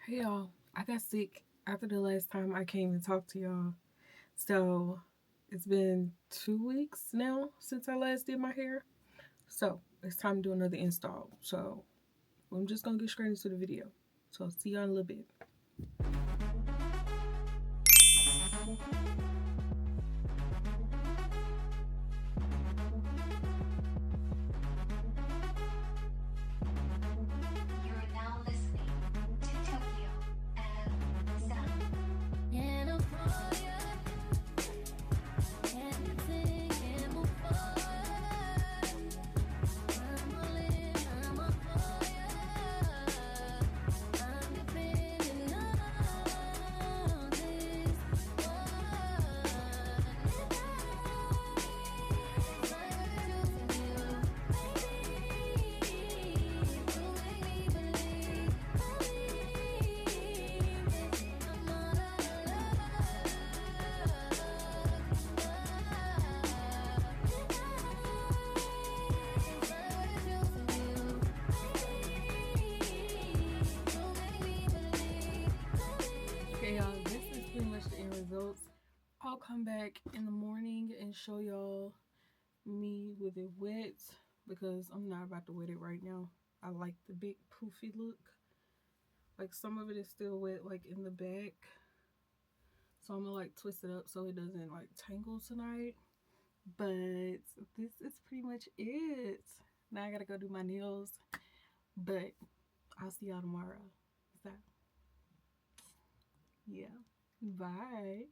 Hey y'all, I got sick after the last time I came and talked to y'all. So it's been 2 weeks now since I last did my hair. So it's time to do another install. So I'm just gonna get straight into the video. So see y'all in a little bit. You're now listening to Tokyo and Sound. Okay, y'all, this is pretty much the end results. I'll come back in the morning and show y'all me with it wet because I'm not about to wet it right now. I like the big poofy look. Like some of it is still wet, like in the back. So I'm gonna like twist it up so it doesn't like tangle tonight. But this is pretty much it. Now I gotta go do my nails. But I'll see y'all tomorrow. So yeah. Bye.